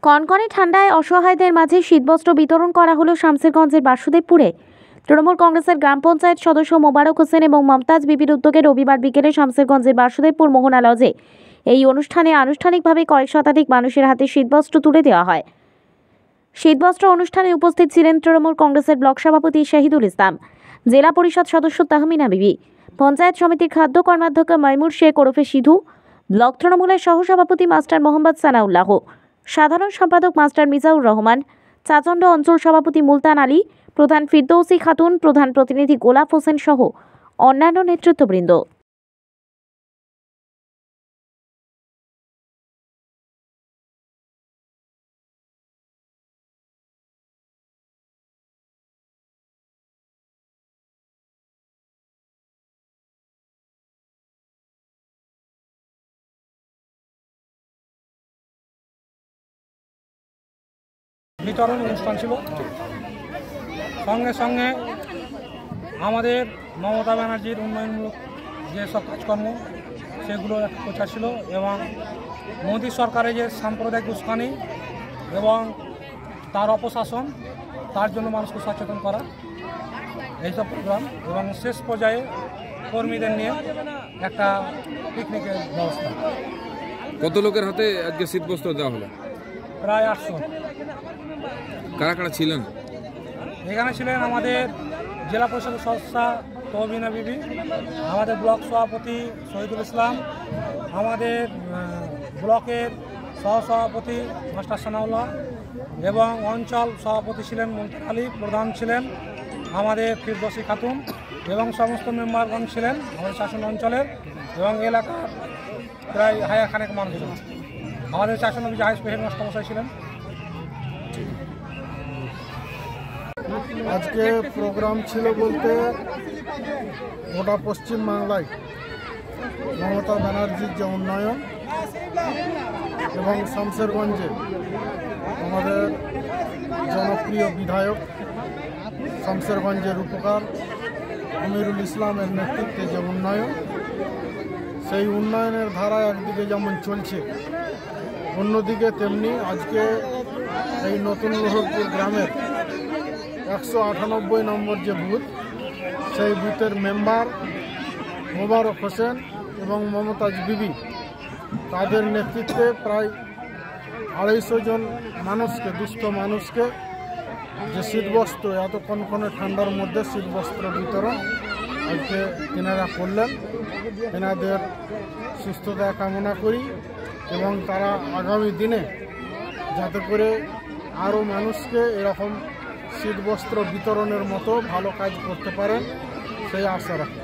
কনকনে ঠান্ডায় অসহায়দের মাঝে শীতবস্ত্র বিতরণ করা হলো শামসেরগঞ্জের বাসুদেবপুরে। তৃণমূল কংগ্রেসের গ্রাম পঞ্চায়েত সদস্য মোবারক হোসেন এবং মমতাজ বিবির উদ্যোগে রবিবার বিকেলে শামসেরগঞ্জের বাসুদেবপুর মোহনা লজে এই অনুষ্ঠানে আনুষ্ঠানিকভাবে কয়েক শতাধিক মানুষের হাতে শীতবস্ত্র তুলে দেওয়া হয়। শীতবস্ত্র অনুষ্ঠানে উপস্থিত ছিলেন তৃণমূল কংগ্রেসের ব্লক সভাপতি শাহিদুল ইসলাম, জেলা পরিষদ সদস্য তাহমিনা বিবি, পঞ্চায়েত সমিতির খাদ্য কর্মাধ্যক্ষ মাইমুর শেখ ওরফে সিধু, ব্লক তৃণমূলের সহসভাপতি মাস্টার মোহাম্মদ সানাউল্লাহ, সাধারণ সম্পাদক মাস্টার মিজাউর রহমান, চাচণ্ড অঞ্চল সভাপতি মুলতান আলী, প্রধান ফিরদৌসী খাতুন, প্রধান প্রতিনিধি গোলাপ হোসেন সহ অন্যান্য নেতৃত্ববৃন্দ। বিতরণ অনুষ্ঠান ছিল। সঙ্গে সঙ্গে আমাদের মমতা ব্যানার্জির উন্নয়নমূলক যেসব কাজকর্ম সেগুলো একটা প্রচার ছিল এবং মোদী সরকারের যে সাম্প্রদায়িক উস্কানি এবং তার অপশাসন, তার জন্য মানুষকে সচেতন করা, এইসব প্রোগ্রাম এবং শেষ পর্যায়ে কর্মীদের নিয়ে একটা পিকনিকের ব্যবস্থা। কত লোকের হাতে আজকে শীতবস্ত্র দেওয়া হলো? প্রায় 800। কারা কারা ছিলেন? এখানে ছিলেন আমাদের জেলা পরিষদের সদস্য তাহমিনা বিবি, আমাদের ব্লক সভাপতি শহীদুল ইসলাম, আমাদের ব্লকের সহসভাপতি মাস্টার সানাউল্লাহ এবং অঞ্চল সভাপতি ছিলেন মুলতান আলী, প্রধান ছিলেন আমাদের ফিরদৌসী খাতুন এবং সমস্ত মেম্বারগণ ছিলেন আমাদের শাসন অঞ্চলের এবং এলাকার প্রায় হাজারখানেক মানুষজন। আমাদের শাসন অফিসে হাইস্কুল হেডমাস্টার মশাই ছিলেন। আজকে প্রোগ্রাম ছিল বলতে গোটা পশ্চিমবাংলায় মমতা ব্যানার্জির যে উন্নয়ন এবং শামসেরগঞ্জে আমাদের জনপ্রিয় বিধায়ক শামসেরগঞ্জের উপকার আমিরুল ইসলামের নেতৃত্বে যে উন্নয়ন, সেই উন্নয়নের ধারা একদিকে যেমন চলছে, অন্যদিকে তেমনি আজকে এই নতুন লোহরপুর গ্রামের 198 নম্বর যে বুথ, সেই বুথের মেম্বার মোবারক হোসেন এবং মমতাজ বিবি, তাদের নেতৃত্বে প্রায় 250 জন মানুষকে, দুস্থ মানুষকে যে শীতবস্ত্র, এত কনকনে ঠান্ডার মধ্যে শীতবস্ত্র বিতরণ আজকে তেনারা করলেন। তেনাদের সুস্থতা কামনা করি এবং তারা আগামী দিনে যাতে করে আরও মানুষকে এরকম শীতবস্ত্র বিতরণের মতো ভালো কাজ করতে পারেন সেই আশা রাখি।